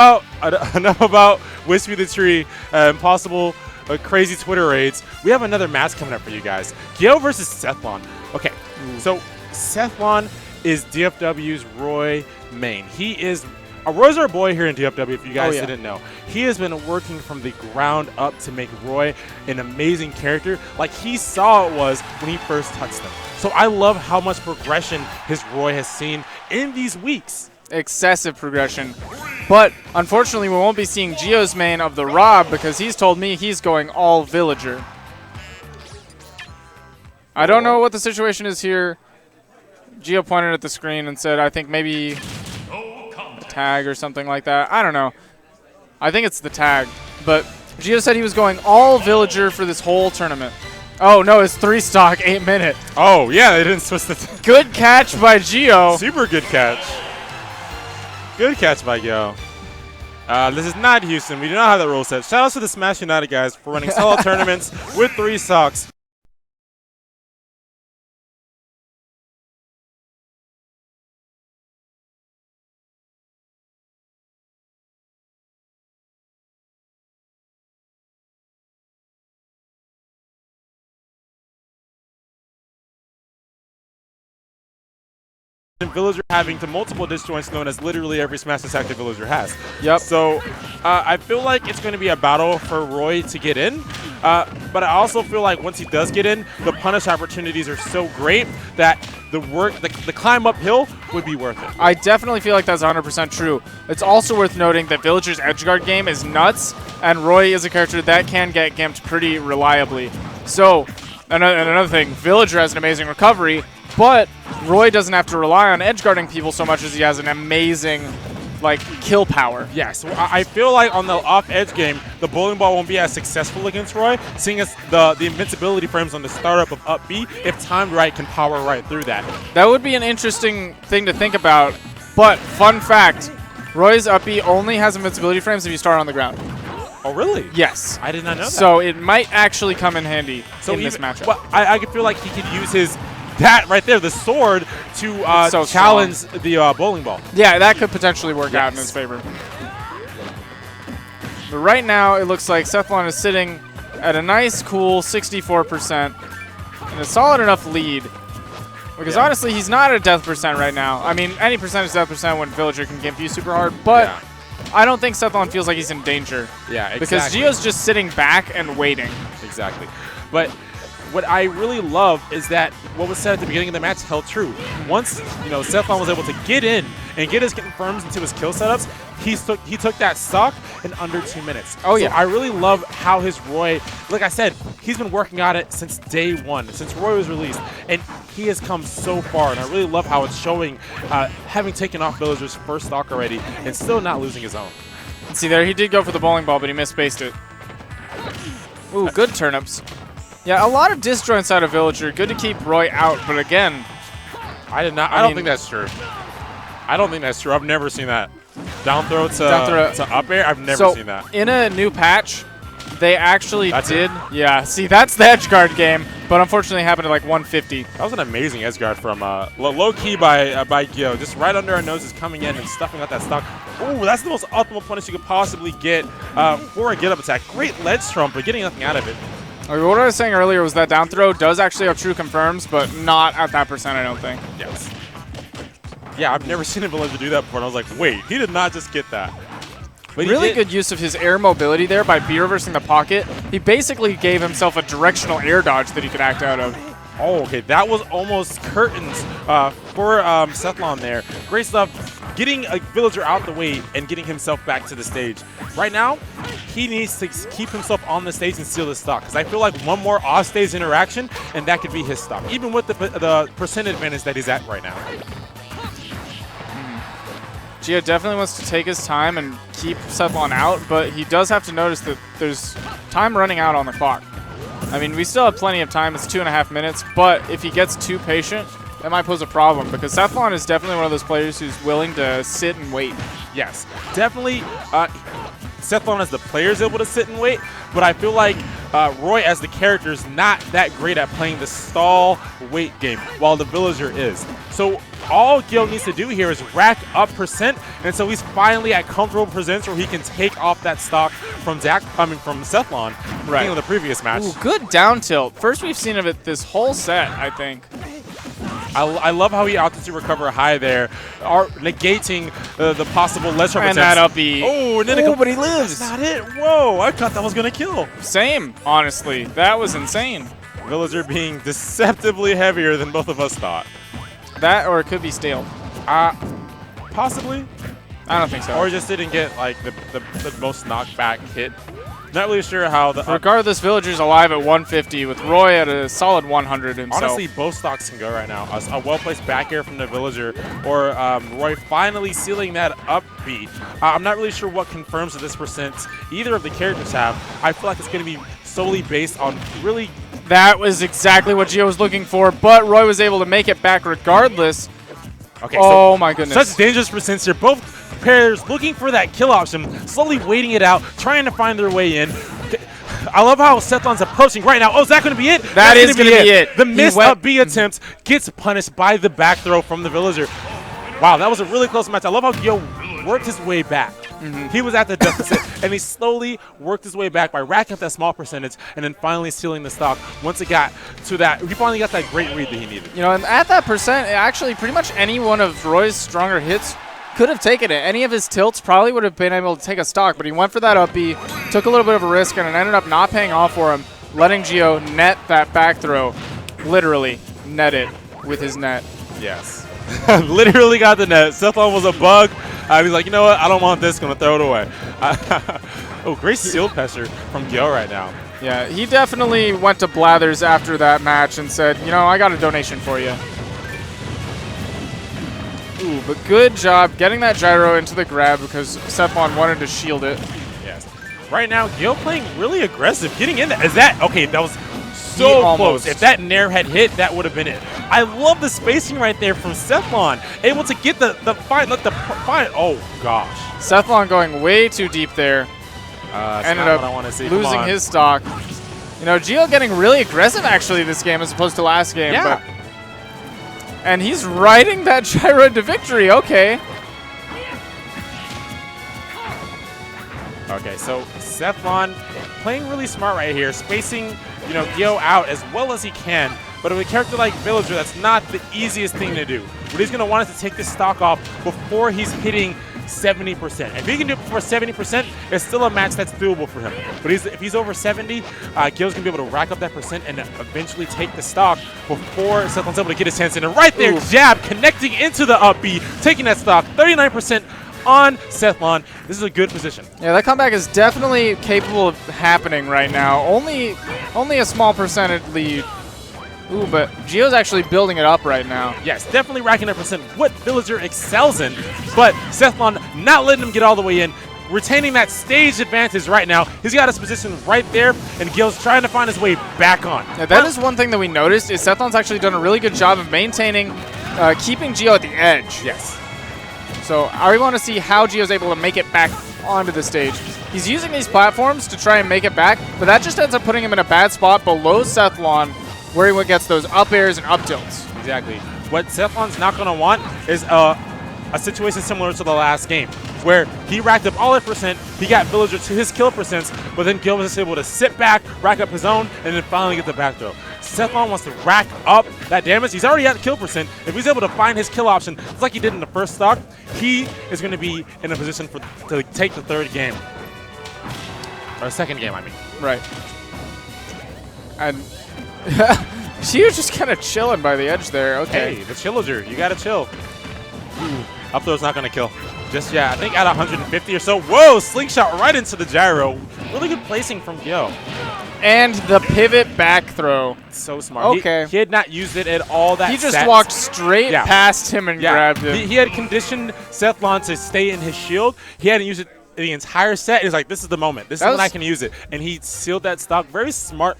enough about Wispy the Tree and possible crazy Twitter raids. We have another match coming up for you guys. Gyo versus Sethlon. Okay, so Sethlon is DFW's Roy main. He is Roy's our boy here in DFW, if you guys didn't know. He has been working from the ground up to make Roy an amazing character like he saw it was when he first touched him. So I love how much progression his Roy has seen in these weeks. Excessive progression. But unfortunately, we won't be seeing Gio's main of the Rob because he's told me he's going all villager. I don't know what the situation is here. Gio pointed at the screen and said, I think maybe tag or something like that. I don't know. I think it's the tag. But Gio said he was going all villager for this whole tournament. Oh, no, it's 3-stock, 8-minute. Oh, yeah, they didn't switch the... Good catch by Gio. Super good catch. Good catch by Gio. This is not Houston. We do not have that rule set. Shout out to the Smash United guys for running solo tournaments with 3 stocks. Villager having to multiple disjoints known as literally every Smash Attack the Villager has. Yep. So I feel like it's going to be a battle for Roy to get in, but I also feel like once he does get in, the punish opportunities are so great that the climb uphill would be worth it. I definitely feel like that's 100% true. It's also worth noting that Villager's edgeguard game is nuts, and Roy is a character that can get gimped pretty reliably. So, another thing, Villager has an amazing recovery, but Roy doesn't have to rely on edgeguarding people so much as he has an amazing, kill power. Yes, I feel like on the off-edge game, the bowling ball won't be as successful against Roy, seeing as the invincibility frames on the startup of up B, if timed right, can power right through that. That would be an interesting thing to think about, but fun fact, Roy's up B only has invincibility frames if you start on the ground. Oh, really? Yes. I did not know that. So it might actually come in handy in this matchup. Well, I could feel like he could use that right there, the sword, to challenge the bowling ball. Yeah, that could potentially work out in his favor. But right now, it looks like Sethlon is sitting at a nice, cool 64% and a solid enough lead. Because honestly, he's not at death percent right now. I mean, any percentage death percent when Villager can gimp you super hard, but I don't think Sethlon feels like he's in danger. Yeah, exactly. Because Gio's just sitting back and waiting. Exactly. But what I really love is that what was said at the beginning of the match held true. Once Sethlon was able to get in and get his confirms into his kill setups, he took that stock in under 2 minutes. Oh, yeah. So I really love how his Roy, like I said, he's been working on it since day one, since Roy was released, and he has come so far, and I really love how it's showing, having taken off Villager's first stock already and still not losing his own. See there, he did go for the bowling ball, but he misspaced it. Ooh, good turnips. Yeah, a lot of disjoints out of Villager. Good to keep Roy out, but again, I don't think that's true. I don't think that's true. I've never seen that. Down throw to up air, I've never seen that. In a new patch, they actually did. Yeah, see, that's the edgeguard game, but unfortunately it happened at 150. That was an amazing edgeguard from low key by Gio. Just right under our noses coming in and stuffing out that stock. Ooh, that's the most optimal punish you could possibly get for a get up attack. Great ledge trump, but getting nothing out of it. What I was saying earlier was that down throw does actually have true confirms, but not at that percent, I don't think. Yes. Yeah, I've never seen a Villager do that before, and I was like, wait, he did not just get that. But really good use of his air mobility there by B-reversing the pocket. He basically gave himself a directional air dodge that he could act out of. Oh, okay, that was almost curtains for Sethlon there. Great stuff. Getting a Villager out the way and getting himself back to the stage. Right now, he needs to keep himself on the stage and steal the stock, because I feel like one more off-stage interaction, and that could be his stock, even with the percent advantage that he's at right now. Gio definitely wants to take his time and keep Sethlon out, but he does have to notice that there's time running out on the clock. I mean, we still have plenty of time. It's 2.5 minutes, but if he gets too patient, that might pose a problem, because Sethlon is definitely one of those players who's willing to sit and wait. Yes, definitely. Sethlon as the player is able to sit and wait, but I feel like Roy as the character is not that great at playing the stall wait game, while the Villager is. So all Gil needs to do here is rack up percent, and so he's finally at comfortable percents where he can take off that stock from from Sethlon, right, in the previous match. Ooh, good down tilt. First we've seen of it this whole set, I think. I love how he opted to recover high there, negating the possible less and that up B. Oh, and then but he lives. That's not it. Whoa, I thought that was going to kill. Same, honestly. That was insane. Villager being deceptively heavier than both of us thought. That, or it could be stale. Possibly. I don't think so. Or just didn't get like the most knockback hit. Not really sure how the. Regardless, Villager's alive at 150 with Roy at a solid 100 himself. Honestly, both stocks can go right now. A well-placed back air from the Villager, or Roy finally sealing that up B. I'm not really sure what confirms that this percent either of the characters have. I feel like it's going to be solely based on really. That was exactly what Gio was looking for, but Roy was able to make it back regardless. Okay. Oh my goodness. Such dangerous percents here. Both pairs looking for that kill option, slowly waiting it out, trying to find their way in. I love how Sethlon's approaching right now. Oh, is that going to be it? That is going to be it. The missed up B attempt gets punished by the back throw from the Villager. Wow, that was a really close match. I love how Gio worked his way back. He was at the deficit, and he slowly worked his way back by racking up that small percentage and then finally sealing the stock. Once it got to that, he finally got that great read that he needed. You know, and at that percent, actually pretty much any one of Roy's stronger hits could have taken it. Any of his tilts probably would have been able to take a stock, but he went for that up B, took a little bit of a risk, and it ended up not paying off for him, letting Gio net that back throw. Literally net it with his net. Yes. Literally got the net. Sethlon was a bug. He's like, you know what? I don't want this. Going to throw it away. Oh, great seal pressure from Gil right now. Yeah, he definitely went to Blathers after that match and said, you know, I got a donation for you. Ooh, but good job getting that gyro into the grab because Sethlon wanted to shield it. Yes. Right now, Gil playing really aggressive. Getting in there. Is that? Okay, that was so close. If that Nair had hit, that would have been it. I love the spacing right there from Sethlon. Able to get the fight. Look, the fight. Oh, gosh. Sethlon going way too deep there. Ended up losing his stock. You know, Gio getting really aggressive actually this game as opposed to last game. Yeah. But, and he's riding that gyro to victory. Okay. Okay, so Sethlon playing really smart right here, spacing, you know, Gio out as well as he can. But with a character like Villager, that's not the easiest thing to do. But he's going to want us to take this stock off before he's hitting 70%. If he can do it before 70%, it's still a match that's doable for him. But if he's over 70, Gil's going to be able to rack up that percent and eventually take the stock before Sethlon's able to get his hands in. And right there, jab connecting into the up B, taking that stock, 39% on Sethlon. This is a good position. Yeah, that comeback is definitely capable of happening right now. Only a small percentage lead. Ooh, but Gio's actually building it up right now. Yes, definitely racking up percent. What Villager excels in, but Sethlon not letting him get all the way in, retaining that stage advantage right now. He's got his position right there, and Gil's trying to find his way back on. Yeah, that is one thing that we noticed is Sethlon's actually done a really good job of maintaining, keeping Gio at the edge. Yes. So I want to see how Gio's able to make it back onto the stage. He's using these platforms to try and make it back, but that just ends up putting him in a bad spot below Sethlon, where he gets those up airs and up tilts. Exactly. What Sethlon's not going to want is a situation similar to the last game, where he racked up all his percent, he got Villager to his kill percents, but then Gil was able to sit back, rack up his own, and then finally get the back throw. Sethlon wants to rack up that damage. He's already at the kill percent. If he's able to find his kill option, just like he did in the first stock, he is going to be in a position to take the third game. Or second game, I mean. Right. And she was just kind of chilling by the edge there. Okay. Hey, the Chillager. You got to chill. Ooh, up throw's not going to kill. Just, yeah, I think at 150 or so. Whoa, slingshot right into the gyro. Really good placing from Gio. And the pivot back throw. So smart. Okay. He had not used it at all that He just walked straight past him and grabbed him. He had conditioned Sethlon to stay in his shield. He hadn't used it the entire set. He's like, this is the moment. This is when I can use it. And he sealed that stock. Very smart